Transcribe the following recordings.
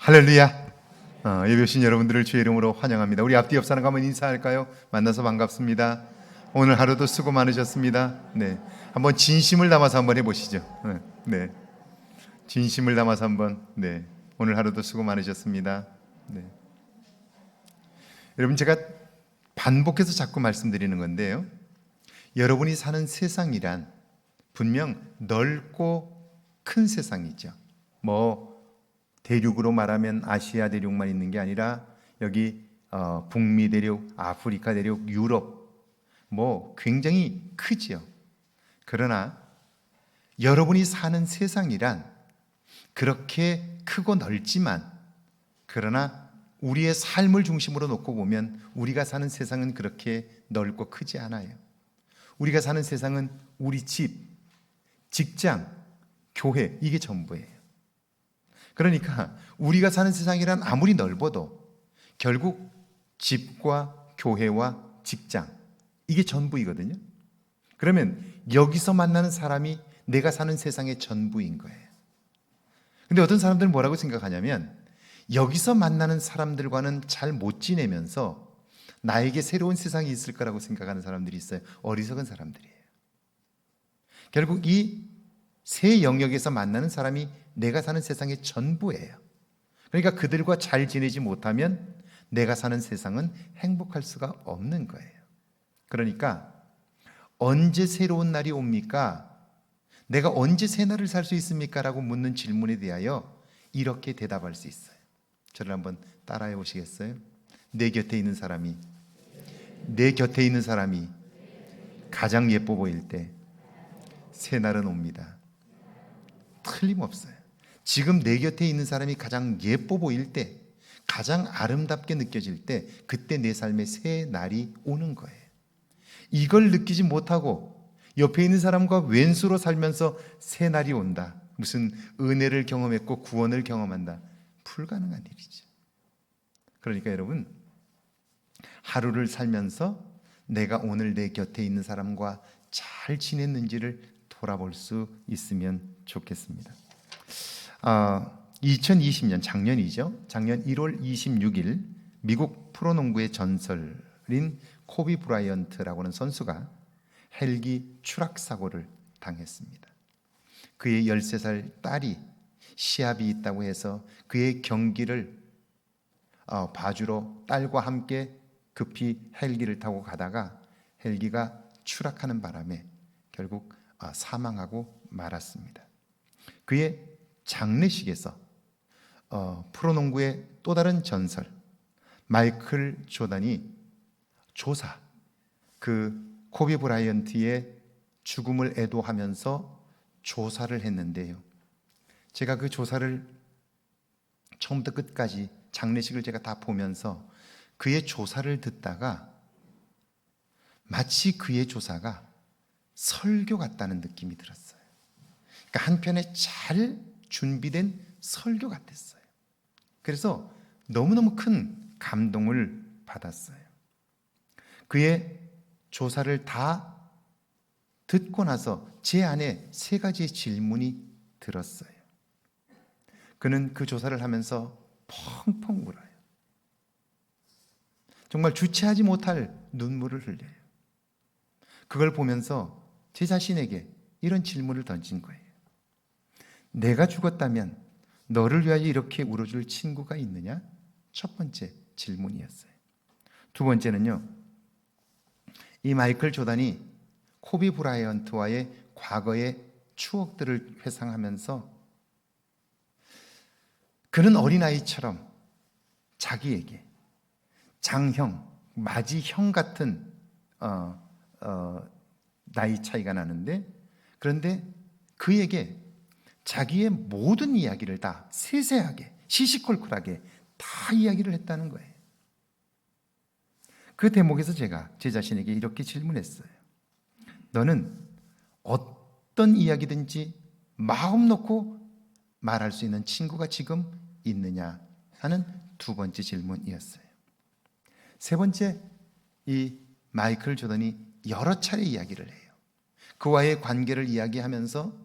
할렐루야. 예배 오신 여러분들을 주의 이름으로 환영합니다. 우리 앞뒤 옆 사람과 한번 인사할까요? 만나서 반갑습니다. 오늘 하루도 수고 많으셨습니다. 네, 한번 진심을 담아서 한번 해보시죠. 네, 진심을 담아서 한번. 네, 오늘 하루도 수고 많으셨습니다. 네, 여러분 제가 반복해서 자꾸 말씀드리는 건데요. 여러분이 사는 세상이란 분명 넓고 큰 세상이죠. 대륙으로 말하면 아시아 대륙만 있는 게 아니라 여기 북미 대륙, 아프리카 대륙, 유럽 굉장히 크지요. 그러나 여러분이 사는 세상이란 그렇게 크고 넓지만 그러나 우리의 삶을 중심으로 놓고 보면 우리가 사는 세상은 그렇게 넓고 크지 않아요. 우리가 사는 세상은 우리 집, 직장, 교회 이게 전부예요. 그러니까 우리가 사는 세상이란 아무리 넓어도 결국 집과 교회와 직장 이게 전부이거든요. 그러면 여기서 만나는 사람이 내가 사는 세상의 전부인 거예요. 근데 어떤 사람들은 뭐라고 생각하냐면 여기서 만나는 사람들과는 잘 못 지내면서 나에게 새로운 세상이 있을 거라고 생각하는 사람들이 있어요. 어리석은 사람들이에요. 결국 이 세 영역에서 만나는 사람이 내가 사는 세상의 전부예요. 그러니까 그들과 잘 지내지 못하면 내가 사는 세상은 행복할 수가 없는 거예요. 그러니까 언제 새로운 날이 옵니까? 내가 언제 새 날을 살 수 있습니까? 라고 묻는 질문에 대하여 이렇게 대답할 수 있어요. 저를 한번 따라해 보시겠어요? 내 곁에 있는 사람이 가장 예뻐 보일 때 새 날은 옵니다. 틀림없어요. 지금 내 곁에 있는 사람이 가장 예뻐 보일 때, 가장 아름답게 느껴질 때 그때 내 삶에 새 날이 오는 거예요. 이걸 느끼지 못하고 옆에 있는 사람과 왼수로 살면서 새 날이 온다, 무슨 은혜를 경험했고 구원을 경험한다, 불가능한 일이죠. 그러니까 여러분, 하루를 살면서 내가 오늘 내 곁에 있는 사람과 잘 지냈는지를 돌아볼 수 있으면 좋겠습니다. 2020년 작년이죠. 작년 1월 26일 미국 프로농구의 전설인 코비 브라이언트라고 하는 선수가 헬기 추락 사고를 당했습니다. 그의 13살 딸이 시합이 있다고 해서 그의 경기를 봐주러 딸과 함께 급히 헬기를 타고 가다가 헬기가 추락하는 바람에 결국 사망하고 말았습니다. 그의 장례식에서 프로농구의 또 다른 전설 마이클 조던이 조사, 그 코비 브라이언트의 죽음을 애도하면서 조사를 했는데요. 제가 그 조사를 처음부터 끝까지 장례식을 제가 다 보면서 그의 조사를 듣다가 마치 그의 조사가 설교 같다는 느낌이 들었어요. 그러니까 한편에 잘 준비된 설교 같았어요. 그래서 너무너무 큰 감동을 받았어요. 그의 조사를 다 듣고 나서 제 안에 3가지의 질문이 들었어요. 그는 그 조사를 하면서 펑펑 울어요. 정말 주체하지 못할 눈물을 흘려요. 그걸 보면서 제 자신에게 이런 질문을 던진 거예요. 내가 죽었다면 너를 위하여 이렇게 울어줄 친구가 있느냐? 첫 번째 질문이었어요. 두 번째는요, 이 마이클 조던이 코비 브라이언트와의 과거의 추억들을 회상하면서 그는 어린아이처럼 자기에게 장형, 마지형 같은 나이 차이가 나는데, 그런데 그에게 자기의 모든 이야기를 다 세세하게 시시콜콜하게 다 이야기를 했다는 거예요. 그 대목에서 제가 제 자신에게 이렇게 질문했어요. 너는 어떤 이야기든지 마음 놓고 말할 수 있는 친구가 지금 있느냐 하는 두 번째 질문이었어요. 세 번째, 이 마이클 조던이 여러 차례 이야기를 해요. 그와의 관계를 이야기하면서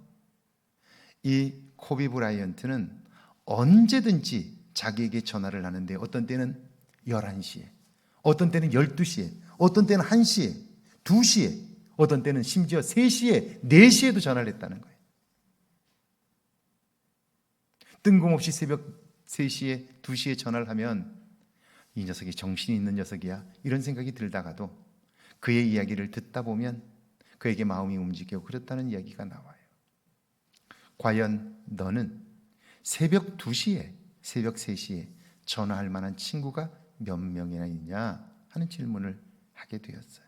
이 코비 브라이언트는 언제든지 자기에게 전화를 하는데 어떤 때는 11시에, 어떤 때는 12시에, 어떤 때는 1시에, 2시에, 어떤 때는 심지어 3시에, 4시에도 전화를 했다는 거예요. 뜬금없이 새벽 3시에, 2시에 전화를 하면 이 녀석이 정신이 있는 녀석이야, 이런 생각이 들다가도 그의 이야기를 듣다 보면 그에게 마음이 움직이고 그렇다는 이야기가 나와요. 과연 너는 새벽 2시에, 새벽 3시에 전화할 만한 친구가 몇 명이나 있냐 하는 질문을 하게 되었어요.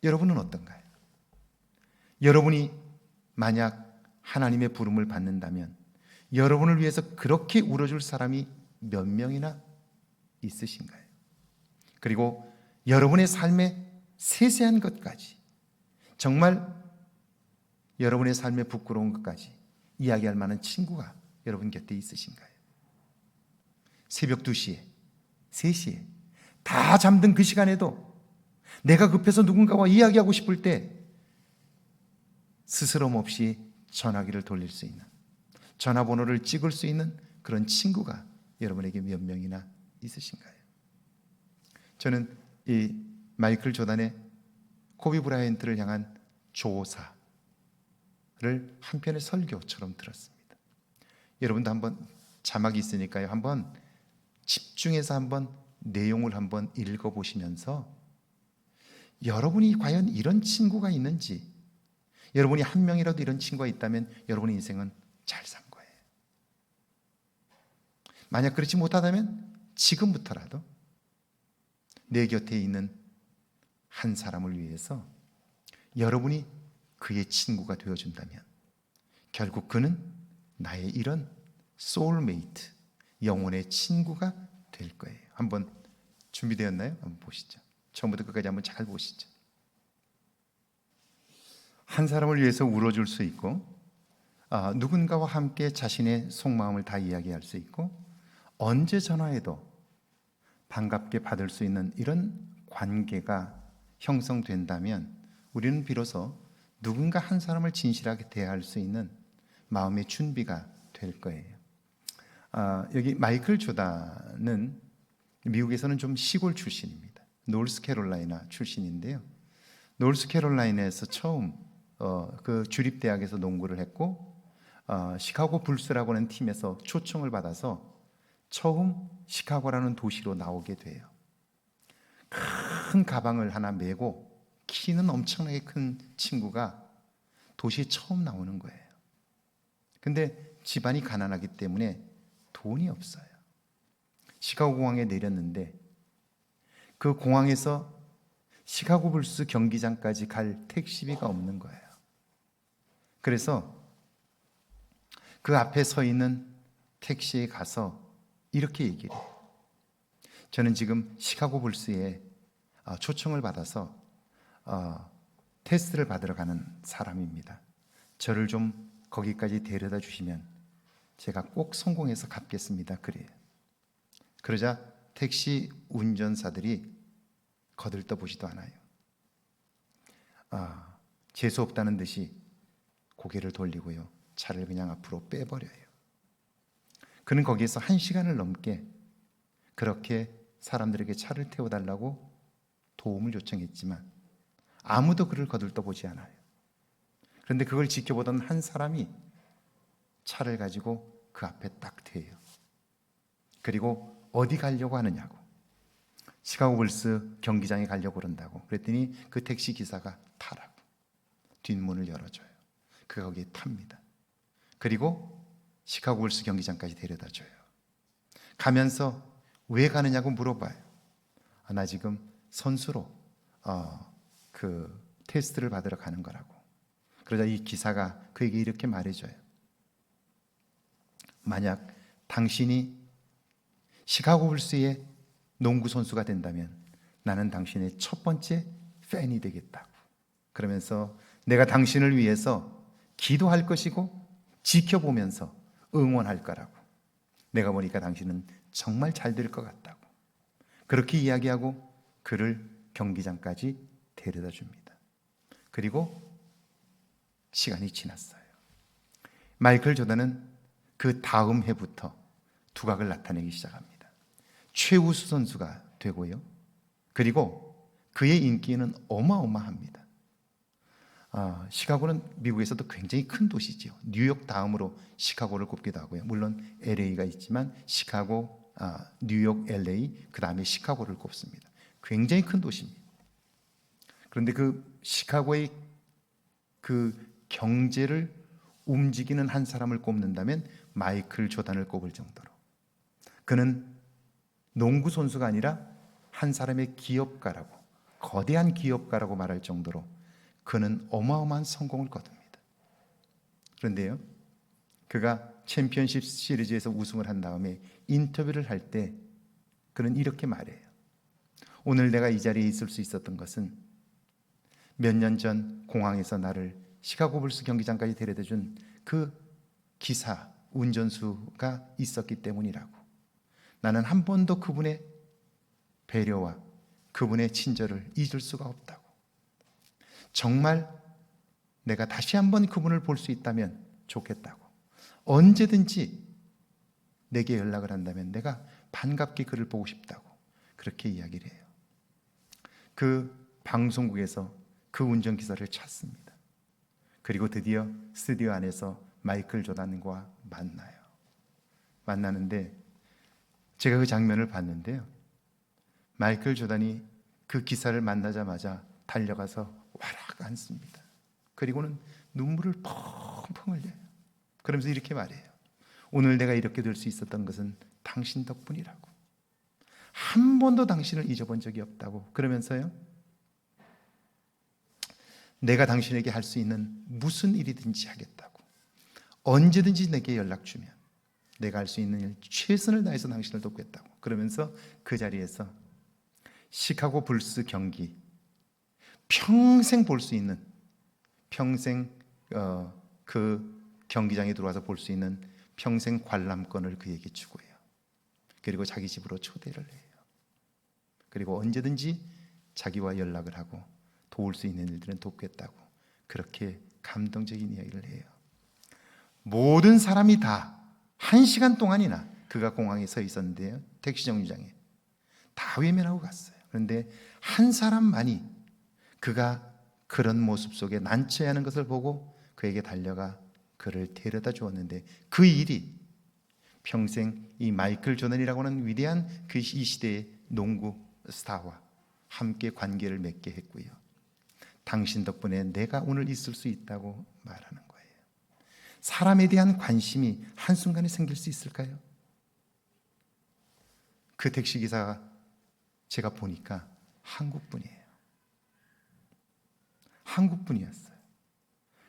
여러분은 어떤가요? 여러분이 만약 하나님의 부름을 받는다면 여러분을 위해서 그렇게 울어줄 사람이 몇 명이나 있으신가요? 그리고 여러분의 삶의 세세한 것까지, 정말 여러분의 삶에 부끄러운 것까지 이야기할 만한 친구가 여러분 곁에 있으신가요? 새벽 2시에, 3시에 다 잠든 그 시간에도 내가 급해서 누군가와 이야기하고 싶을 때 스스럼 없이 전화기를 돌릴 수 있는, 전화번호를 찍을 수 있는 그런 친구가 여러분에게 몇 명이나 있으신가요? 저는 이 마이클 조단의 코비 브라이언트를 향한 조사를 한 편의 설교처럼 들었습니다. 여러분도 한번, 자막이 있으니까요, 한번 집중해서 한번 내용을 한번 읽어보시면서 여러분이 과연 이런 친구가 있는지, 여러분이 한 명이라도 이런 친구가 있다면 여러분의 인생은 잘 산 거예요. 만약 그렇지 못하다면 지금부터라도 내 곁에 있는 한 사람을 위해서 여러분이 그의 친구가 되어준다면 결국 그는 나의 이런 소울메이트, 영혼의 친구가 될 거예요. 한번 준비되었나요? 한번 보시죠. 처음부터 끝까지 한번 잘 보시죠. 한 사람을 위해서 울어줄 수 있고, 누군가와 함께 자신의 속마음을 다 이야기할 수 있고, 언제 전화해도 반갑게 받을 수 있는 이런 관계가 형성된다면 우리는 비로소 누군가 한 사람을 진실하게 대할 수 있는 마음의 준비가 될 거예요. 여기 마이클 조단은 미국에서는 좀 시골 출신입니다. 노스캐롤라이나 출신인데요. 노스캐롤라이나에서 처음 그 주립대학에서 농구를 했고, 시카고 불스라고 하는 팀에서 초청을 받아서 처음 시카고라는 도시로 나오게 돼요. 큰 가방을 하나 메고 키는 엄청나게 큰 친구가 도시에 처음 나오는 거예요. 근데 집안이 가난하기 때문에 돈이 없어요. 시카고 공항에 내렸는데 그 공항에서 시카고 불스 경기장까지 갈 택시비가 없는 거예요. 그래서 그 앞에 서 있는 택시에 가서 이렇게 얘기를 해요. 저는 지금 시카고 불스에 초청을 받아서 테스트를 받으러 가는 사람입니다. 저를 좀 거기까지 데려다 주시면 제가 꼭 성공해서 갚겠습니다. 그래요. 그러자 택시 운전사들이 거들떠보지도 않아요. 재수 없다는 듯이 고개를 돌리고요, 차를 그냥 앞으로 빼버려요. 그는 거기에서 1시간을 넘게 그렇게 사람들에게 차를 태워달라고 도움을 요청했지만 아무도 그를 거들떠보지 않아요. 그런데 그걸 지켜보던 한 사람이 차를 가지고 그 앞에 딱 대요. 그리고 어디 가려고 하느냐고, 시카고 불스 경기장에 가려고 그런다고 그랬더니 그 택시 기사가 타라고 뒷문을 열어줘요. 그가 거기에 탑니다. 그리고 시카고 불스 경기장까지 데려다줘요. 가면서 왜 가느냐고 물어봐요. 나 지금 선수로 그 테스트를 받으러 가는 거라고. 그러자 이 기사가 그에게 이렇게 말해줘요. 만약 당신이 시카고 불스의 농구 선수가 된다면 나는 당신의 첫 번째 팬이 되겠다고. 그러면서 내가 당신을 위해서 기도할 것이고 지켜보면서 응원할 거라고. 내가 보니까 당신은 정말 잘 될 것 같다고. 그렇게 이야기하고 그를 경기장까지 데려다 줍니다. 그리고 시간이 지났어요. 마이클 조단은 그 다음 해부터 두각을 나타내기 시작합니다. 최우수 선수가 되고요. 그리고 그의 인기는 어마어마합니다. 시카고는 미국에서도 굉장히 큰 도시죠. 뉴욕 다음으로 시카고를 꼽기도 하고요. 물론 LA가 있지만 시카고, 뉴욕, LA, 그 다음에 시카고를 꼽습니다. 굉장히 큰 도시입니다. 그런데 그 시카고의 그 경제를 움직이는 한 사람을 꼽는다면 마이클 조단을 꼽을 정도로, 그는 농구 선수가 아니라 한 사람의 기업가라고, 거대한 기업가라고 말할 정도로 그는 어마어마한 성공을 거둡니다. 그런데요, 그가 챔피언십 시리즈에서 우승을 한 다음에 인터뷰를 할 때 그는 이렇게 말해요. 오늘 내가 이 자리에 있을 수 있었던 것은 몇 년 전 공항에서 나를 시카고 불스 경기장까지 데려다 준 그 기사, 운전수가 있었기 때문이라고. 나는 한 번도 그분의 배려와 그분의 친절을 잊을 수가 없다고. 정말 내가 다시 한번 그분을 볼 수 있다면 좋겠다고. 언제든지 내게 연락을 한다면 내가 반갑게 그를 보고 싶다고 그렇게 이야기를 해요. 그 방송국에서 그 운전기사를 찾습니다. 그리고 드디어 스튜디오 안에서 마이클 조단과 만나는데 제가 그 장면을 봤는데요, 마이클 조단이 그 기사를 만나자마자 달려가서 와락 앉습니다. 그리고는 눈물을 펑펑 흘려요. 그러면서 이렇게 말해요. 오늘 내가 이렇게 될 수 있었던 것은 당신 덕분이라고. 한 번도 당신을 잊어본 적이 없다고. 그러면서요, 내가 당신에게 할 수 있는 무슨 일이든지 하겠다고. 언제든지 내게 연락 주면 내가 할 수 있는 일 최선을 다해서 당신을 돕겠다고. 그러면서 그 자리에서 시카고 불스 경기, 평생 볼 수 있는, 평생 그 경기장에 들어와서 볼 수 있는 평생 관람권을 그에게 주고 해요. 그리고 자기 집으로 초대를 해요. 그리고 언제든지 자기와 연락을 하고 도울 수 있는 일들은 돕겠다고 그렇게 감동적인 이야기를 해요. 모든 사람이 다 1시간 동안이나 그가 공항에 서 있었는데요, 택시 정류장에 다 외면하고 갔어요. 그런데 한 사람만이 그가 그런 모습 속에 난처해하는 것을 보고 그에게 달려가 그를 데려다 주었는데, 그 일이 평생 이 마이클 조던이라고 하는 위대한 그 이 시대의 농구 스타와 함께 관계를 맺게 했고요. 당신 덕분에 내가 오늘 있을 수 있다고 말하는 거예요. 사람에 대한 관심이 한순간에 생길 수 있을까요? 그 택시기사가 제가 보니까 한국분이에요. 한국분이었어요.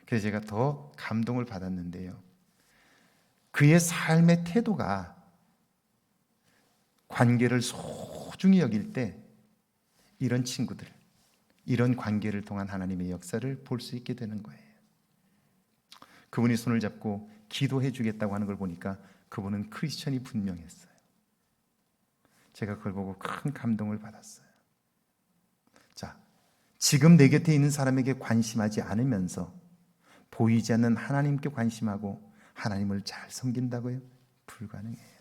그래서 제가 더 감동을 받았는데요, 그의 삶의 태도가 관계를 소중히 여길 때 이런 친구들, 이런 관계를 통한 하나님의 역사를 볼 수 있게 되는 거예요. 그분이 손을 잡고 기도해 주겠다고 하는 걸 보니까 그분은 크리스천이 분명했어요. 제가 그걸 보고 큰 감동을 받았어요. 자, 지금 내 곁에 있는 사람에게 관심하지 않으면서 보이지 않는 하나님께 관심하고 하나님을 잘 섬긴다고요? 불가능해요.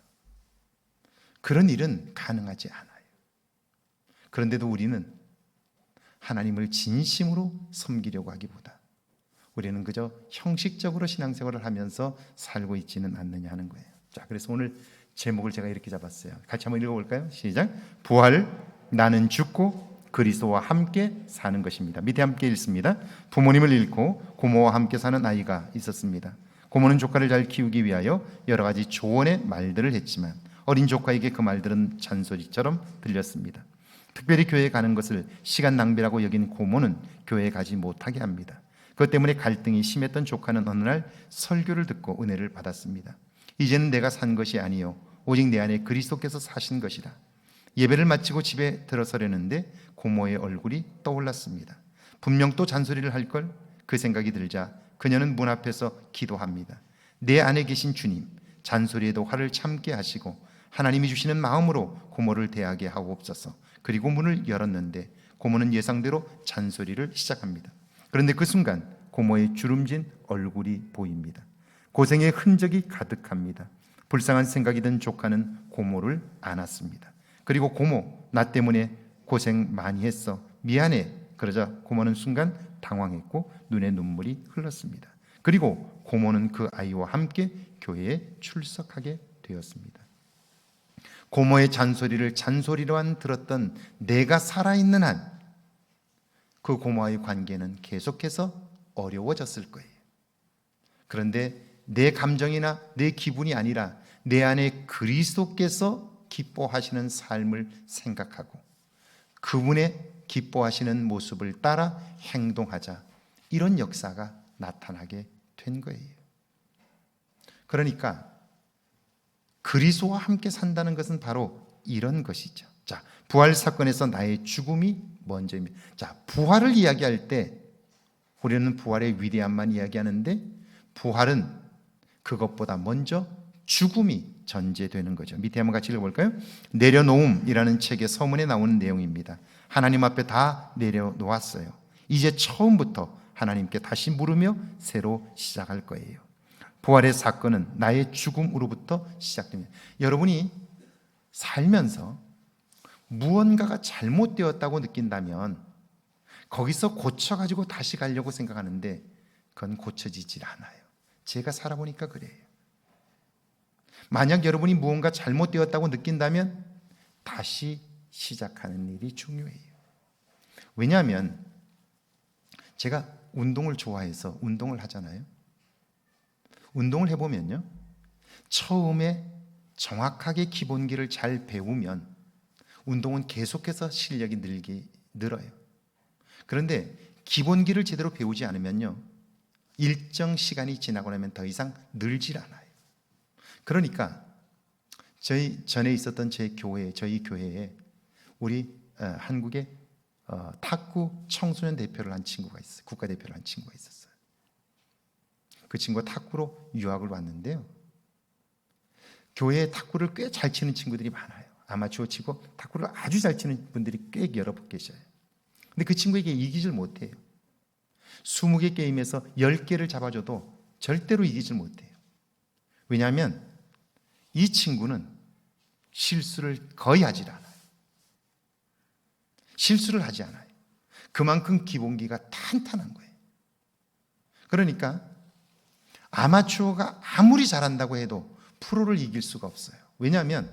그런 일은 가능하지 않아요. 그런데도 우리는 하나님을 진심으로 섬기려고 하기보다 우리는 그저 형식적으로 신앙생활을 하면서 살고 있지는 않느냐 하는 거예요. 자, 그래서 오늘 제목을 제가 이렇게 잡았어요. 같이 한번 읽어볼까요? 시작. 부활, 나는 죽고 그리스도와 함께 사는 것입니다. 밑에 함께 읽습니다. 부모님을 잃고 고모와 함께 사는 아이가 있었습니다. 고모는 조카를 잘 키우기 위하여 여러 가지 조언의 말들을 했지만 어린 조카에게 그 말들은 잔소리처럼 들렸습니다. 특별히 교회에 가는 것을 시간 낭비라고 여긴 고모는 교회에 가지 못하게 합니다. 그것 때문에 갈등이 심했던 조카는 어느 날 설교를 듣고 은혜를 받았습니다. 이제는 내가 산 것이 아니요 오직 내 안에 그리스도께서 사신 것이다. 예배를 마치고 집에 들어서려는데 고모의 얼굴이 떠올랐습니다. 분명 또 잔소리를 할 걸, 그 생각이 들자 그녀는 문 앞에서 기도합니다. 내 안에 계신 주님, 잔소리에도 화를 참게 하시고 하나님이 주시는 마음으로 고모를 대하게 하옵소서. 그리고 문을 열었는데 고모는 예상대로 잔소리를 시작합니다. 그런데 그 순간 고모의 주름진 얼굴이 보입니다. 고생의 흔적이 가득합니다. 불쌍한 생각이 든 조카는 고모를 안았습니다. 그리고 고모, 나 때문에 고생 많이 했어. 미안해. 그러자 고모는 순간 당황했고 눈에 눈물이 흘렀습니다. 그리고 고모는 그 아이와 함께 교회에 출석하게 되었습니다. 고모의 잔소리를 잔소리로만 들었던 내가 살아있는 한 그 고모와의 관계는 계속해서 어려워졌을 거예요. 그런데 내 감정이나 내 기분이 아니라 내 안에 그리스도께서 기뻐하시는 삶을 생각하고 그분의 기뻐하시는 모습을 따라 행동하자, 이런 역사가 나타나게 된 거예요. 그러니까 그리스도와 함께 산다는 것은 바로 이런 것이죠. 자, 부활 사건에서 나의 죽음이 먼저입니다. 자, 부활을 이야기할 때 우리는 부활의 위대함만 이야기하는데 부활은 그것보다 먼저 죽음이 전제되는 거죠. 밑에 한번 같이 읽어볼까요? 내려놓음이라는 책의 서문에 나오는 내용입니다. 하나님 앞에 다 내려놓았어요. 이제 처음부터 하나님께 다시 물으며 새로 시작할 거예요. 부활의 사건은 나의 죽음으로부터 시작됩니다. 여러분이 살면서 무언가가 잘못되었다고 느낀다면 거기서 고쳐가지고 다시 가려고 생각하는데 그건 고쳐지질 않아요. 제가 살아보니까 그래요. 만약 여러분이 무언가 잘못되었다고 느낀다면 다시 시작하는 일이 중요해요. 왜냐하면 제가 운동을 좋아해서 운동을 하잖아요. 운동을 해보면요, 처음에 정확하게 기본기를 잘 배우면 운동은 계속해서 실력이 늘어요. 그런데 기본기를 제대로 배우지 않으면요, 일정 시간이 지나고 나면 더 이상 늘질 않아요. 그러니까 저희 전에 있었던 저희 교회에 우리 한국의 탁구 청소년 대표를 한 친구가 있어요. 국가대표를 한 친구가 있었어요. 그 친구가 탁구로 유학을 왔는데요, 교회에 탁구를 꽤 잘 치는 친구들이 많아요. 아마추어 치고 탁구를 아주 잘 치는 분들이 꽤 여러 분 계셔요. 근데 그 친구에게 이기질 못해요. 20개 게임에서 10개를 잡아줘도 절대로 이기질 못해요. 왜냐하면 이 친구는 실수를 거의 하질 않아요. 실수를 하지 않아요. 그만큼 기본기가 탄탄한 거예요. 그러니까 아마추어가 아무리 잘한다고 해도 프로를 이길 수가 없어요. 왜냐하면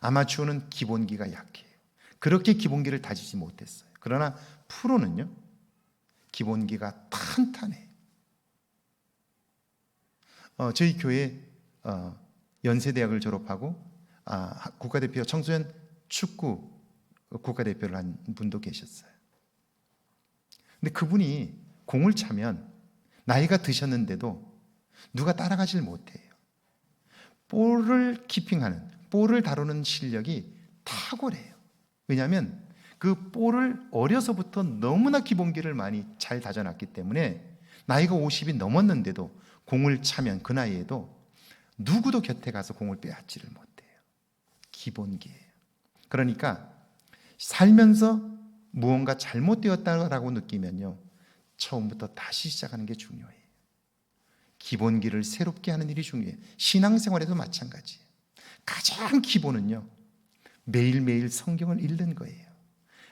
아마추어는 기본기가 약해요. 그렇게 기본기를 다지지 못했어요. 그러나 프로는요, 기본기가 탄탄해요. 저희 교회 연세대학을 졸업하고 국가대표 청소년 축구 국가대표를 한 분도 계셨어요. 근데 그분이 공을 차면 나이가 드셨는데도 누가 따라가질 못해요. 볼을 키핑하는, 볼을 다루는 실력이 탁월해요. 왜냐하면 그 볼을 어려서부터 너무나 기본기를 많이 잘 다져놨기 때문에 나이가 50이 넘었는데도 공을 차면 그 나이에도 누구도 곁에 가서 공을 빼앗지를 못해요. 기본기예요. 그러니까 살면서 무언가 잘못되었다고 느끼면요, 처음부터 다시 시작하는 게 중요해요. 기본기를 새롭게 하는 일이 중요해요. 신앙생활에도 마찬가지예요. 가장 기본은요, 매일매일 성경을 읽는 거예요.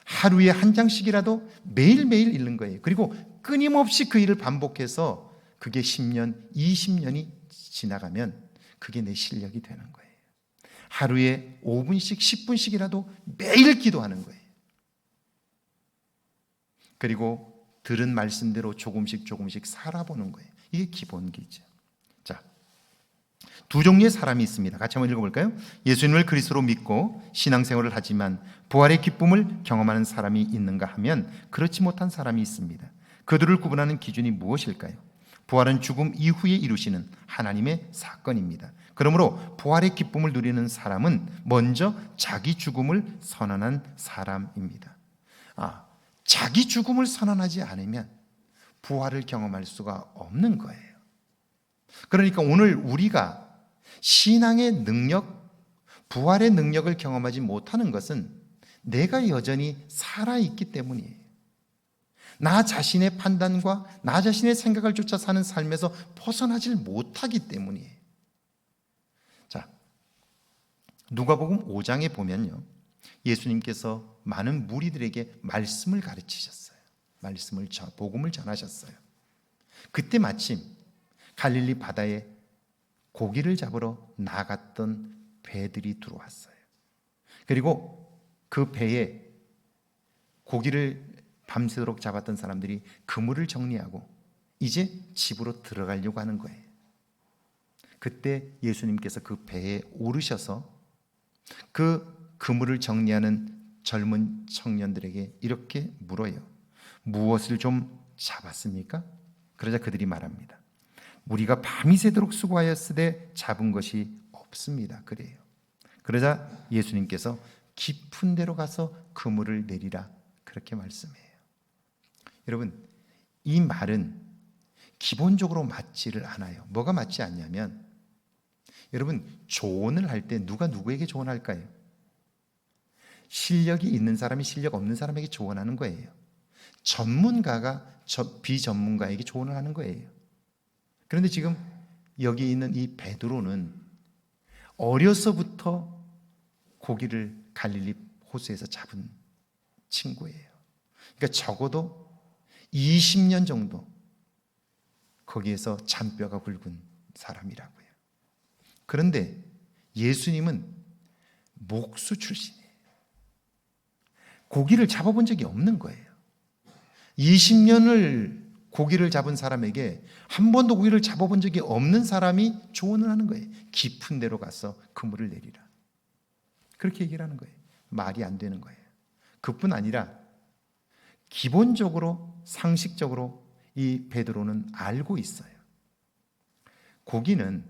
하루에 한 장씩이라도 매일매일 읽는 거예요. 그리고 끊임없이 그 일을 반복해서 그게 10년, 20년이 지나가면 그게 내 실력이 되는 거예요. 하루에 5분씩, 10분씩이라도 매일 기도하는 거예요. 그리고 들은 말씀대로 조금씩 살아보는 거예요. 이게 기본기죠. 자, 두 종류의 사람이 있습니다. 같이 한번 읽어볼까요? 예수님을 그리스도로 믿고 신앙생활을 하지만 부활의 기쁨을 경험하는 사람이 있는가 하면 그렇지 못한 사람이 있습니다. 그들을 구분하는 기준이 무엇일까요? 부활은 죽음 이후에 이루시는 하나님의 사건입니다. 그러므로 부활의 기쁨을 누리는 사람은 먼저 자기 죽음을 선언한 사람입니다. 자기 죽음을 선언하지 않으면 부활을 경험할 수가 없는 거예요. 그러니까 오늘 우리가 신앙의 능력, 부활의 능력을 경험하지 못하는 것은 내가 여전히 살아있기 때문이에요. 나 자신의 판단과 나 자신의 생각을 쫓아 사는 삶에서 벗어나질 못하기 때문이에요. 누가복음 5장에 보면요, 예수님께서 많은 무리들에게 말씀을 가르치셨어요. 복음을 전하셨어요. 그때 마침 갈릴리 바다에 고기를 잡으러 나갔던 배들이 들어왔어요. 그리고 그 배에 고기를 밤새도록 잡았던 사람들이 그물을 정리하고 이제 집으로 들어가려고 하는 거예요. 그때 예수님께서 그 배에 오르셔서 그 그물을 정리하는 젊은 청년들에게 이렇게 물어요. 무엇을 좀 잡았습니까? 그러자 그들이 말합니다. 우리가 밤이 새도록 수고하였으되 잡은 것이 없습니다. 그래요. 그러자 예수님께서 깊은 데로 가서 그물을 내리라, 그렇게 말씀해요. 여러분, 이 말은 기본적으로 맞지를 않아요. 뭐가 맞지 않냐면, 여러분, 조언을 할 때 누가 누구에게 조언할까요? 실력이 있는 사람이 실력 없는 사람에게 조언하는 거예요. 전문가가 비전문가에게 조언을 하는 거예요. 그런데 지금 여기 있는 이 베드로는 어려서부터 고기를 갈릴리 호수에서 잡은 친구예요. 그러니까 적어도 20년 정도 거기에서 잔뼈가 굵은 사람이라고요. 그런데 예수님은 목수 출신이에요. 고기를 잡아본 적이 없는 거예요. 20년을 고기를 잡은 사람에게 한 번도 고기를 잡아본 적이 없는 사람이 조언을 하는 거예요. 깊은 데로 가서 그물을 내리라, 그렇게 얘기를 하는 거예요. 말이 안 되는 거예요. 그뿐 아니라 기본적으로 상식적으로 이 베드로는 알고 있어요. 고기는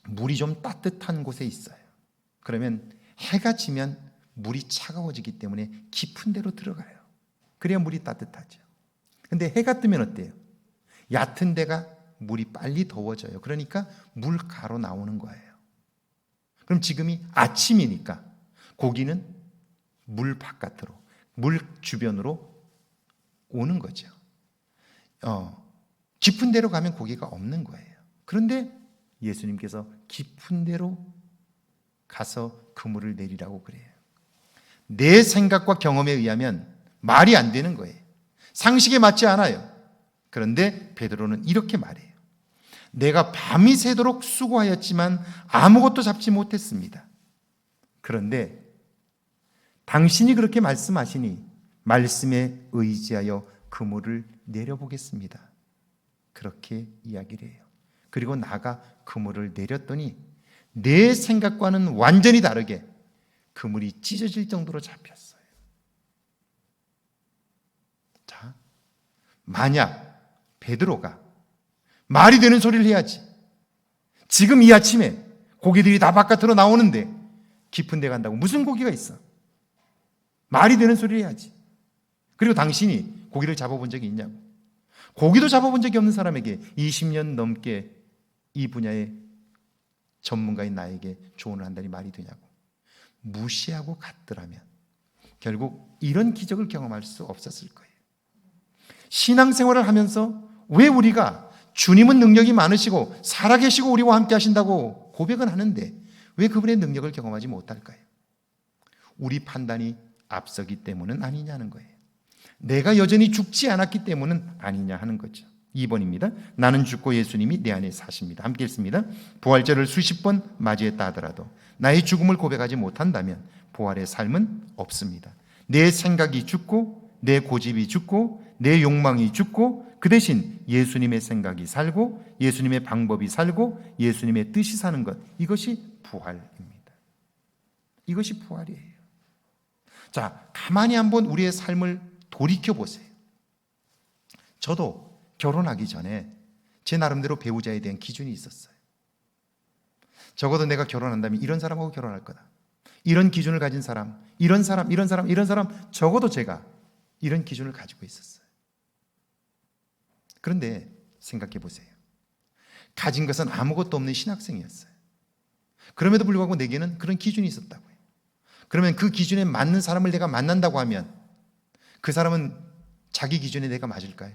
물이 좀 따뜻한 곳에 있어요. 그러면 해가 지면 물이 차가워지기 때문에 깊은 데로 들어가요. 그래야 물이 따뜻하죠. 근데 해가 뜨면 어때요? 얕은 데가 물이 빨리 더워져요. 그러니까 물가로 나오는 거예요. 그럼 지금이 아침이니까 고기는 물 바깥으로, 물 주변으로 오는 거죠. 깊은 데로 가면 고기가 없는 거예요. 그런데 예수님께서 깊은 데로 가서 그물을 내리라고 그래요. 내 생각과 경험에 의하면 말이 안 되는 거예요. 상식에 맞지 않아요. 그런데 베드로는 이렇게 말해요. 내가 밤이 새도록 수고하였지만 아무것도 잡지 못했습니다. 그런데 당신이 그렇게 말씀하시니 말씀에 의지하여 그물을 내려보겠습니다. 그렇게 이야기를 해요. 그리고 나가 그물을 내렸더니 내 생각과는 완전히 다르게 그물이 찢어질 정도로 잡혔어요. 자, 만약 베드로가 말이 되는 소리를 해야지. 지금 이 아침에 고기들이 다 바깥으로 나오는데 깊은 데 간다고 무슨 고기가 있어? 말이 되는 소리를 해야지. 그리고 당신이 고기를 잡아본 적이 있냐고. 고기도 잡아본 적이 없는 사람에게 20년 넘게 이 분야의 전문가인 나에게 조언을 한다니 말이 되냐고. 무시하고 갔더라면 결국 이런 기적을 경험할 수 없었을 거예요. 신앙생활을 하면서 왜 우리가 주님은 능력이 많으시고 살아계시고 우리와 함께 하신다고 고백은 하는데 왜 그분의 능력을 경험하지 못할까요? 우리 판단이 앞서기 때문은 아니냐는 거예요. 내가 여전히 죽지 않았기 때문은 아니냐 하는 거죠. 2번입니다. 나는 죽고 예수님이 내 안에 사십니다. 함께 읽습니다. 부활절을 수십 번 맞이했다 하더라도 나의 죽음을 고백하지 못한다면 부활의 삶은 없습니다. 내 생각이 죽고 내 고집이 죽고 내 욕망이 죽고 그 대신 예수님의 생각이 살고 예수님의 방법이 살고 예수님의 뜻이 사는 것, 이것이 부활입니다. 이것이 부활이에요. 자, 가만히 한번 우리의 삶을 돌이켜보세요. 저도 결혼하기 전에 제 나름대로 배우자에 대한 기준이 있었어요. 적어도 내가 결혼한다면 이런 사람하고 결혼할 거다. 이런 기준을 가진 사람, 이런 사람, 적어도 제가 이런 기준을 가지고 있었어요. 그런데 생각해 보세요. 가진 것은 아무것도 없는 신학생이었어요. 그럼에도 불구하고 내게는 그런 기준이 있었다고요. 그러면 그 기준에 맞는 사람을 내가 만난다고 하면 그 사람은 자기 기준에 내가 맞을까요?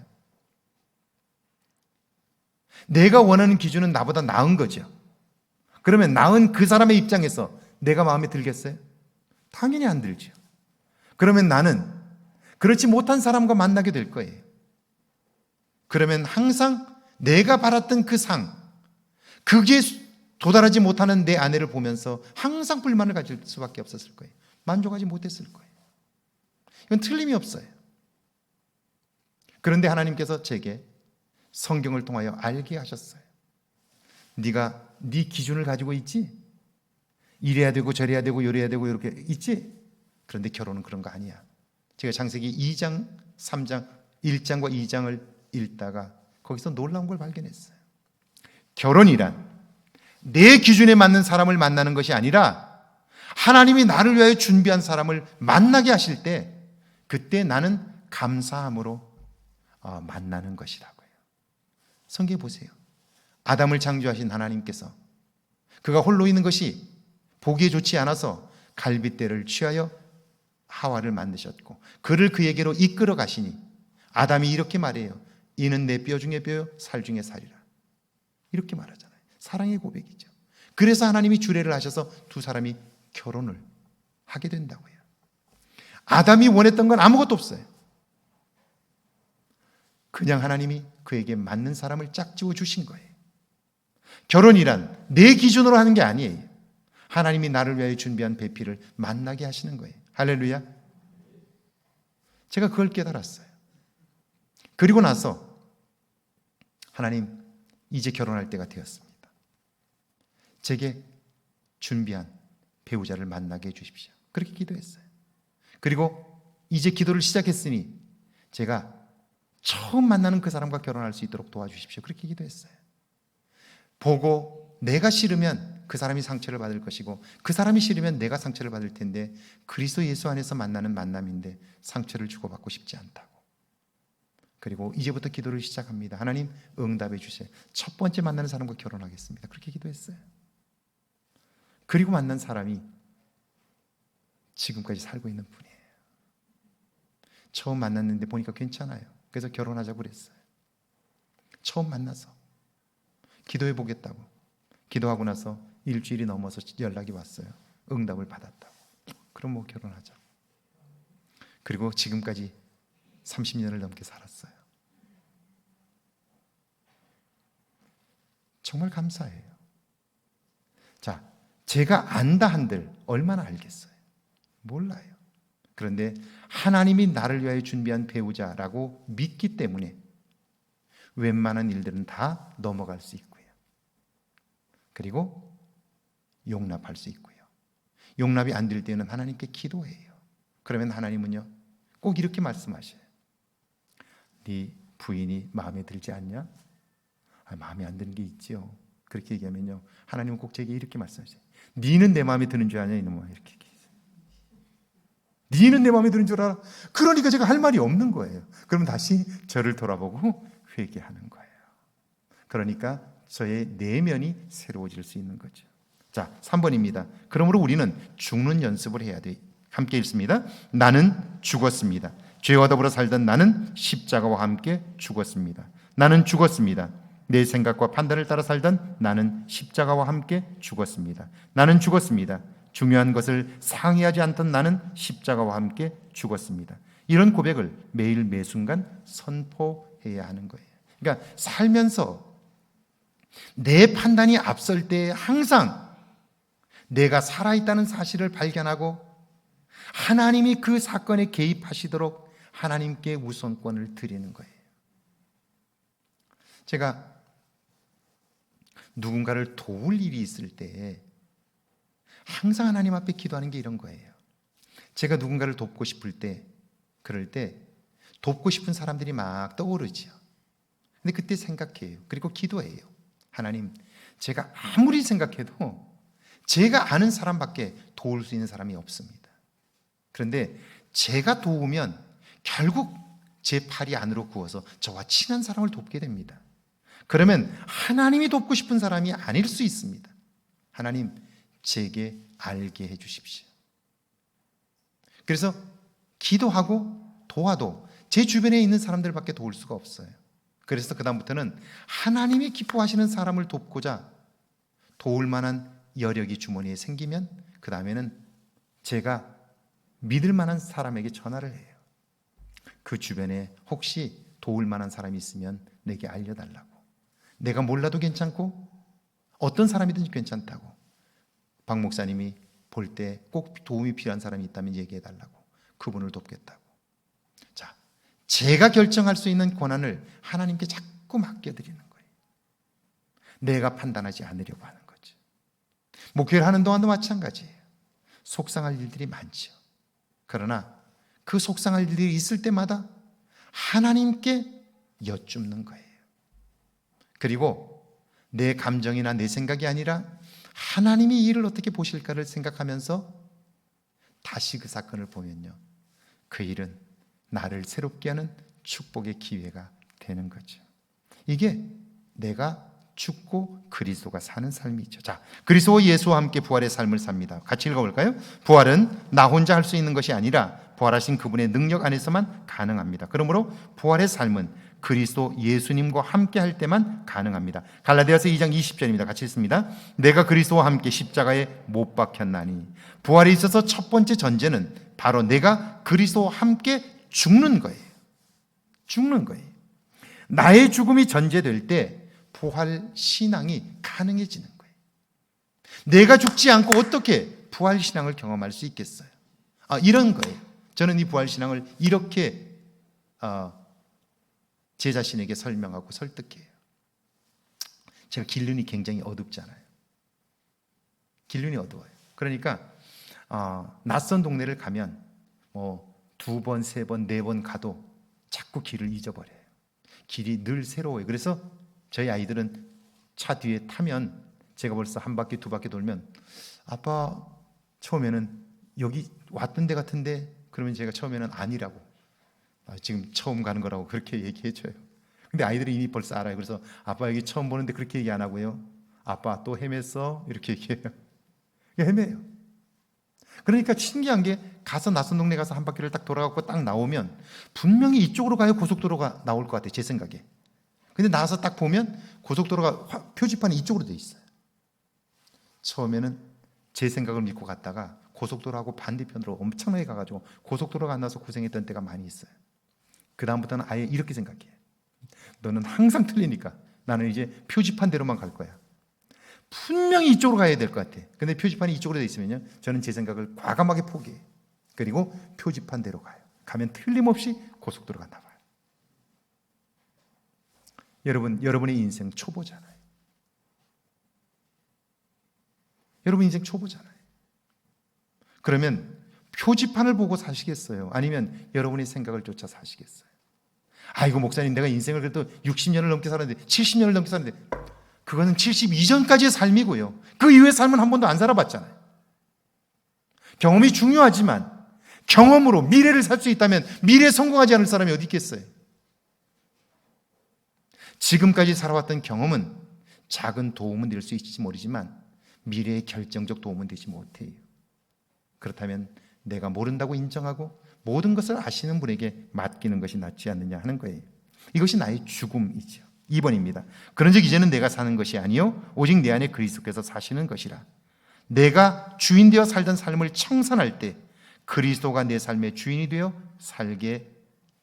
내가 원하는 기준은 나보다 나은 거죠. 그러면 낳은 그 사람의 입장에서 내가 마음에 들겠어요? 당연히 안 들죠. 그러면 나는 그렇지 못한 사람과 만나게 될 거예요. 그러면 항상 내가 바랐던 그 상, 그게 도달하지 못하는 내 아내를 보면서 항상 불만을 가질 수밖에 없었을 거예요. 만족하지 못했을 거예요. 이건 틀림이 없어요. 그런데 하나님께서 제게 성경을 통하여 알게 하셨어요. 네가 네 기준을 가지고 있지? 이래야 되고 저래야 되고 요래야 되고 이렇게 있지? 그런데 결혼은 그런 거 아니야. 제가 창세기 2장, 3장, 1장과 2장을 읽다가 거기서 놀라운 걸 발견했어요. 결혼이란 내 기준에 맞는 사람을 만나는 것이 아니라 하나님이 나를 위하여 준비한 사람을 만나게 하실 때 그때 나는 감사함으로 만나는 것이라고요. 성경에 보세요. 아담을 창조하신 하나님께서 그가 홀로 있는 것이 보기에 좋지 않아서 갈빗대를 취하여 하와를 만드셨고 그를 그에게로 이끌어 가시니 아담이 이렇게 말해요. 이는 내 뼈 중에 뼈요 살 중에 살이라. 이렇게 말하잖아요. 사랑의 고백이죠. 그래서 하나님이 주례를 하셔서 두 사람이 결혼을 하게 된다고요. 아담이 원했던 건 아무것도 없어요. 그냥 하나님이 그에게 맞는 사람을 짝지어 주신 거예요. 결혼이란 내 기준으로 하는 게 아니에요. 하나님이 나를 위하여 준비한 배필을 만나게 하시는 거예요. 할렐루야. 제가 그걸 깨달았어요. 그리고 나서 하나님 이제 결혼할 때가 되었습니다. 제게 준비한 배우자를 만나게 해주십시오. 그렇게 기도했어요. 그리고 이제 기도를 시작했으니 제가 처음 만나는 그 사람과 결혼할 수 있도록 도와주십시오. 그렇게 기도했어요. 보고 내가 싫으면 그 사람이 상처를 받을 것이고 그 사람이 싫으면 내가 상처를 받을 텐데 그리스도 예수 안에서 만나는 만남인데 상처를 주고받고 싶지 않다고. 그리고 이제부터 기도를 시작합니다. 하나님 응답해 주세요. 첫 번째 만나는 사람과 결혼하겠습니다. 그렇게 기도했어요. 그리고 만난 사람이 지금까지 살고 있는 분이에요. 처음 만났는데 보니까 괜찮아요. 그래서 결혼하자고 그랬어요. 처음 만나서 기도해 보겠다고. 기도하고 나서 일주일이 넘어서 연락이 왔어요. 응답을 받았다고. 그럼 뭐 결혼하자. 그리고 지금까지 30년을 넘게 살았어요. 정말 감사해요. 자, 제가 안다 한들 얼마나 알겠어요? 몰라요. 그런데 하나님이 나를 위하여 준비한 배우자라고 믿기 때문에 웬만한 일들은 다 넘어갈 수 있고요. 그리고 용납할 수 있고요. 용납이 안 될 때는 하나님께 기도해요. 그러면 하나님은요, 꼭 이렇게 말씀하셔요. 네 부인이 마음에 들지 않냐? 마음에 안 드는 게 있지요. 그렇게 얘기하면요, 하나님은 꼭 제게 이렇게 말씀하셔요. 네는 내 마음에 드는 줄 아냐 이놈아. 이렇게 얘기해요. 네는 내 마음에 드는 줄 알아. 그러니까 제가 할 말이 없는 거예요. 그러면 다시 저를 돌아보고 회개하는 거예요. 그러니까 저의 내면이 새로워질 수 있는 거죠. 자, 3번입니다. 그러므로 우리는 죽는 연습을 해야 돼. 함께 읽습니다. 나는 죽었습니다. 죄와 더불어 살던 나는 십자가와 함께 죽었습니다. 나는 죽었습니다. 내 생각과 판단을 따라 살던 나는 십자가와 함께 죽었습니다. 나는 죽었습니다. 중요한 것을 상의하지 않던 나는 십자가와 함께 죽었습니다. 이런 고백을 매일 매순간 선포해야 하는 거예요. 그러니까 살면서 내 판단이 앞설 때 항상 내가 살아있다는 사실을 발견하고 하나님이 그 사건에 개입하시도록 하나님께 우선권을 드리는 거예요. 제가 누군가를 도울 일이 있을 때 항상 하나님 앞에 기도하는 게 이런 거예요. 제가 누군가를 돕고 싶을 때, 그럴 때 돕고 싶은 사람들이 막 떠오르죠. 근데 그때 생각해요. 그리고 기도해요. 하나님, 제가 아무리 생각해도 제가 아는 사람밖에 도울 수 있는 사람이 없습니다. 그런데 제가 도우면 결국 제 팔이 안으로 구워서 저와 친한 사람을 돕게 됩니다. 그러면 하나님이 돕고 싶은 사람이 아닐 수 있습니다. 하나님, 제게 알게 해주십시오. 그래서 기도하고 도와도 제 주변에 있는 사람들밖에 도울 수가 없어요. 그래서 그다음부터는 하나님이 기뻐하시는 사람을 돕고자 도울 만한 여력이 주머니에 생기면 그 다음에는 제가 믿을 만한 사람에게 전화를 해요. 그 주변에 혹시 도울 만한 사람이 있으면 내게 알려달라고. 내가 몰라도 괜찮고 어떤 사람이든지 괜찮다고. 박 목사님이 볼 때 꼭 도움이 필요한 사람이 있다면 얘기해달라고. 그분을 돕겠다고. 자, 제가 결정할 수 있는 권한을 하나님께 자꾸 맡겨드리는 거예요. 내가 판단하지 않으려고 하는 거죠. 목회를 하는 동안도 마찬가지예요. 속상할 일들이 많죠. 그러나 그 속상할 일들이 있을 때마다 하나님께 여쭙는 거예요. 그리고 내 감정이나 내 생각이 아니라 하나님이 이 일을 어떻게 보실까를 생각하면서 다시 그 사건을 보면요, 그 일은 나를 새롭게 하는 축복의 기회가 되는 거죠. 이게 내가 죽고 그리스도가 사는 삶이죠. 자, 그리스도 예수와 함께 부활의 삶을 삽니다. 같이 읽어볼까요? 부활은 나 혼자 할 수 있는 것이 아니라 부활하신 그분의 능력 안에서만 가능합니다. 그러므로 부활의 삶은 그리스도 예수님과 함께 할 때만 가능합니다. 갈라디아서 2장 20절입니다. 같이 읽습니다. 내가 그리스도와 함께 십자가에 못 박혔나니. 부활에 있어서 첫 번째 전제는 바로 내가 그리스도와 함께 죽는 거예요. 죽는 거예요. 나의 죽음이 전제될 때 부활 신앙이 가능해지는 거예요. 내가 죽지 않고 어떻게 부활 신앙을 경험할 수 있겠어요? 이런 거예요. 저는 이 부활 신앙을 이렇게 제 자신에게 설명하고 설득해요. 제가 길눈이 굉장히 어둡잖아요. 길눈이 어두워요. 그러니까 낯선 동네를 가면 뭐 2번, 3번, 4번 가도 자꾸 길을 잊어버려요. 길이 늘 새로워요. 그래서 저희 아이들은 차 뒤에 타면 제가 벌써 1바퀴, 2바퀴 돌면 아빠 처음에는 여기 왔던 데 같은데, 그러면 제가 처음에는 아니라고, 지금 처음 가는 거라고 그렇게 얘기해줘요. 근데 아이들이 이미 벌써 알아요. 그래서 아빠 여기 처음 보는데 그렇게 얘기 안 하고요, 아빠 또 헤맸어 이렇게 얘기해요. 헤매요. 그러니까 신기한 게 가서 낯선 동네 가서 1바퀴를 딱 돌아가고 딱 나오면 분명히 이쪽으로 가야 고속도로가 나올 것 같아요, 제 생각에. 근데 나와서 딱 보면 고속도로가 표지판이 이쪽으로 돼 있어요. 처음에는 제 생각을 믿고 갔다가 고속도로하고 반대편으로 엄청나게 가가지고 고속도로가 안 나와서 고생했던 때가 많이 있어요. 그 다음부터는 아예 이렇게 생각해요. 너는 항상 틀리니까 나는 이제 표지판대로만 갈 거야. 분명히 이쪽으로 가야 될 것 같아. 근데 표지판이 이쪽으로 돼 있으면요, 저는 제 생각을 과감하게 포기해요. 그리고 표지판대로 가요. 가면 틀림없이 고속도로가 나와요. 여러분의 인생 초보잖아요. 여러분 인생 초보잖아요. 그러면 표지판을 보고 사시겠어요? 아니면 여러분의 생각을 쫓아 사시겠어요? 아이고 목사님, 내가 인생을 그래도 60년을 넘게 살았는데, 70년을 넘게 살았는데, 그거는 70 이전까지의 삶이고요. 그 이후의 삶은 한 번도 안 살아봤잖아요. 경험이 중요하지만 경험으로 미래를 살 수 있다면 미래에 성공하지 않을 사람이 어디 있겠어요? 지금까지 살아왔던 경험은 작은 도움은 될 수 있을지 모르지만 미래에 결정적 도움은 되지 못해요. 그렇다면 내가 모른다고 인정하고 모든 것을 아시는 분에게 맡기는 것이 낫지 않느냐 하는 거예요. 이것이 나의 죽음이죠. 2번입니다. 그런즉 이제는 내가 사는 것이 아니요 오직 내 안에 그리스도께서 사시는 것이라. 내가 주인 되어 살던 삶을 청산할 때 그리스도가 내 삶의 주인이 되어 살게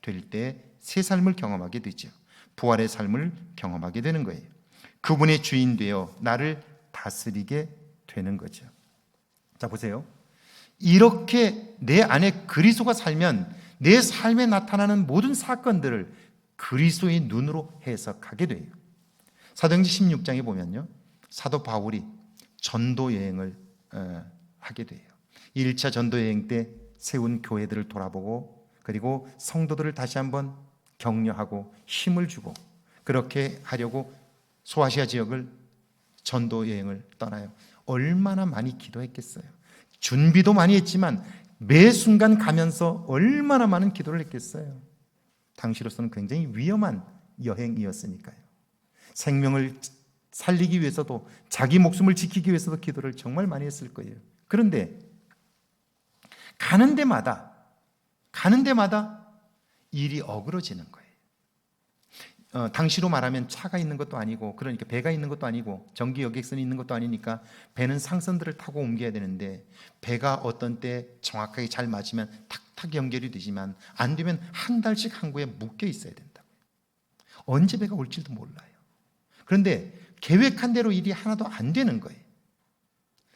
될 때 새 삶을 경험하게 되죠. 부활의 삶을 경험하게 되는 거예요. 그분의 주인 되어 나를 다스리게 되는 거죠. 자, 보세요. 이렇게 내 안에 그리스도가 살면 내 삶에 나타나는 모든 사건들을 그리스도의 눈으로 해석하게 돼요. 사도행전 16장에 보면요, 사도 바울이 전도 여행을 하게 돼요. 1차 전도 여행 때 세운 교회들을 돌아보고, 그리고 성도들을 다시 한번 격려하고 힘을 주고, 그렇게 하려고 소아시아 지역을 전도 여행을 떠나요. 얼마나 많이 기도했겠어요. 준비도 많이 했지만 매 순간 가면서 얼마나 많은 기도를 했겠어요. 당시로서는 굉장히 위험한 여행이었으니까요. 생명을 살리기 위해서도, 자기 목숨을 지키기 위해서도 기도를 정말 많이 했을 거예요. 그런데 가는 데마다 일이 어그러지는 거예요. 당시로 말하면 차가 있는 것도 아니고, 그러니까 배가 있는 것도 아니고 전기 여객선이 있는 것도 아니니까 배는 상선들을 타고 옮겨야 되는데, 배가 어떤 때 정확하게 잘 맞으면 탁탁 연결이 되지만 안 되면 한 달씩 항구에 묶여 있어야 된다고요. 언제 배가 올지도 몰라요. 그런데 계획한 대로 일이 하나도 안 되는 거예요.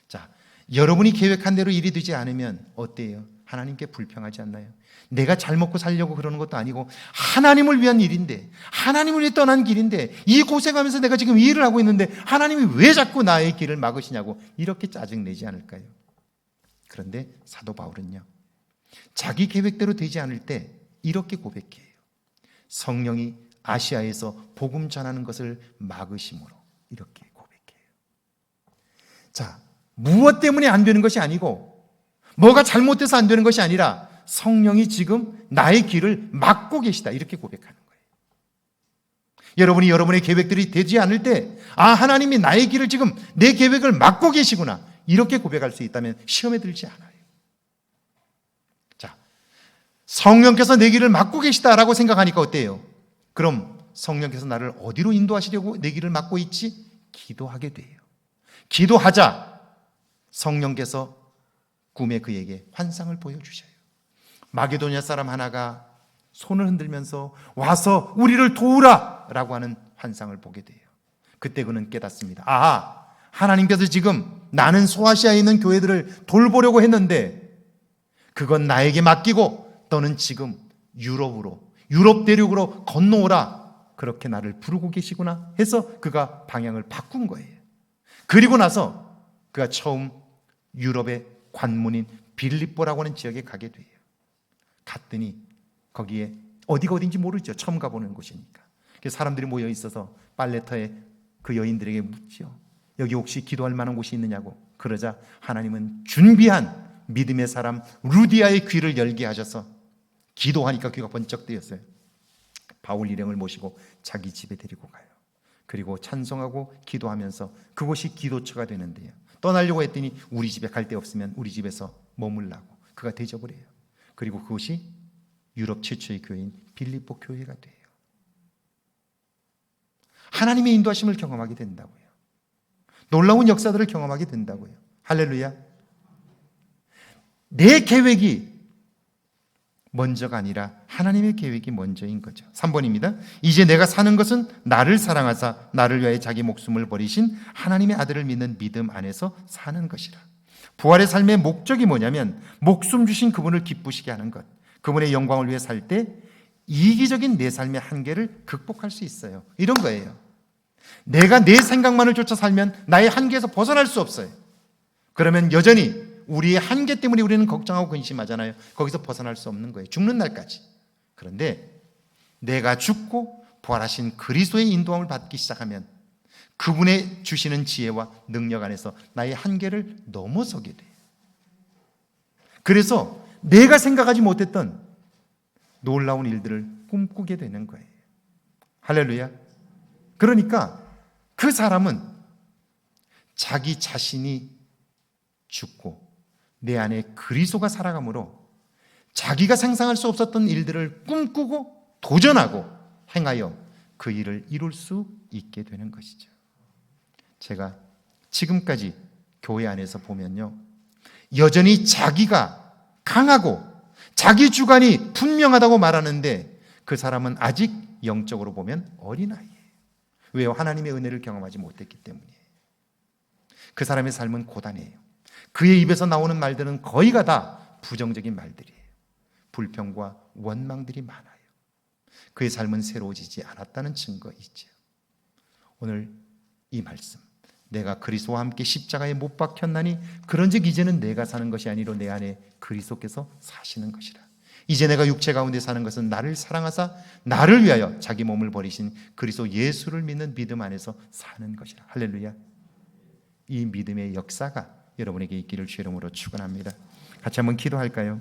자, 여러분이 계획한 대로 일이 되지 않으면 어때요? 하나님께 불평하지 않나요? 내가 잘 먹고 살려고 그러는 것도 아니고 하나님을 위한 일인데, 하나님을 위해 떠난 길인데, 이 고생하면서 내가 지금 이 일을 하고 있는데 하나님이 왜 자꾸 나의 길을 막으시냐고 이렇게 짜증내지 않을까요? 그런데 사도 바울은요, 자기 계획대로 되지 않을 때 이렇게 고백해요. 성령이 아시아에서 복음 전하는 것을 막으심으로, 이렇게 고백해요. 자, 무엇 때문에 안 되는 것이 아니고, 뭐가 잘못돼서 안 되는 것이 아니라 성령이 지금 나의 길을 막고 계시다, 이렇게 고백하는 거예요. 여러분이 여러분의 계획들이 되지 않을 때, 아, 하나님이 나의 길을 지금, 내 계획을 막고 계시구나, 이렇게 고백할 수 있다면 시험에 들지 않아요. 자, 성령께서 내 길을 막고 계시다라고 생각하니까 어때요? 그럼 성령께서 나를 어디로 인도하시려고 내 길을 막고 있지? 기도하게 돼요. 기도하자 성령께서 꿈에 그에게 환상을 보여주셔요. 마게도냐 사람 하나가 손을 흔들면서 와서 우리를 도우라 라고 하는 환상을 보게 돼요. 그때 그는 깨닫습니다. 아하, 하나님께서 지금 나는 소아시아에 있는 교회들을 돌보려고 했는데 그건 나에게 맡기고 너는 지금 유럽 대륙으로 건너오라, 그렇게 나를 부르고 계시구나 해서 그가 방향을 바꾼 거예요. 그리고 나서 그가 처음 유럽의 관문인 빌립보라고 하는 지역에 가게 돼요. 갔더니 거기에 어디가 어딘지 모르죠. 처음 가보는 곳이니까. 사람들이 모여 있어서 빨래터에 그 여인들에게 묻죠. 여기 혹시 기도할 만한 곳이 있느냐고. 그러자 하나님은 준비한 믿음의 사람 루디아의 귀를 열게 하셔서 기도하니까 귀가 번쩍 뜨였어요. 바울 일행을 모시고 자기 집에 데리고 가요. 그리고 찬송하고 기도하면서 그곳이 기도처가 되는데요. 떠나려고 했더니 우리 집에 갈 데 없으면 우리 집에서 머물라고 그가 대접을 해요. 그리고 그곳이 유럽 최초의 교회인 빌립보 교회가 돼요. 하나님의 인도하심을 경험하게 된다고요. 놀라운 역사들을 경험하게 된다고요. 할렐루야. 내 계획이 먼저가 아니라 하나님의 계획이 먼저인 거죠. 3번입니다. 이제 내가 사는 것은 나를 사랑하사 나를 위하여 자기 목숨을 버리신 하나님의 아들을 믿는 믿음 안에서 사는 것이라. 부활의 삶의 목적이 뭐냐면 목숨 주신 그분을 기쁘시게 하는 것, 그분의 영광을 위해 살 때 이기적인 내 삶의 한계를 극복할 수 있어요. 이런 거예요. 내가 내 생각만을 쫓아 살면 나의 한계에서 벗어날 수 없어요. 그러면 여전히 우리의 한계 때문에 우리는 걱정하고 근심하잖아요. 거기서 벗어날 수 없는 거예요. 죽는 날까지. 그런데 내가 죽고 부활하신 그리스도의 인도함을 받기 시작하면 그분의 주시는 지혜와 능력 안에서 나의 한계를 넘어서게 돼요. 그래서 내가 생각하지 못했던 놀라운 일들을 꿈꾸게 되는 거예요. 할렐루야. 그러니까 그 사람은 자기 자신이 죽고 내 안에 그리스도가 살아가므로 자기가 상상할 수 없었던 일들을 꿈꾸고 도전하고 행하여 그 일을 이룰 수 있게 되는 것이죠. 제가 지금까지 교회 안에서 보면요, 여전히 자기가 강하고 자기 주관이 분명하다고 말하는데 그 사람은 아직 영적으로 보면 어린아이예요. 왜요? 하나님의 은혜를 경험하지 못했기 때문이에요. 그 사람의 삶은 고단해요. 그의 입에서 나오는 말들은 거의가 다 부정적인 말들이에요. 불평과 원망들이 많아요. 그의 삶은 새로워지지 않았다는 증거이죠. 오늘 이 말씀, 내가 그리스도와 함께 십자가에 못 박혔나니 그런즉 이제는 내가 사는 것이 아니로 내 안에 그리스도께서 사시는 것이라. 이제 내가 육체 가운데 사는 것은 나를 사랑하사 나를 위하여 자기 몸을 버리신 그리스도 예수를 믿는 믿음 안에서 사는 것이라. 할렐루야. 이 믿음의 역사가 여러분에게 있기를 주의 이름으로 축원합니다. 같이 한번 기도할까요?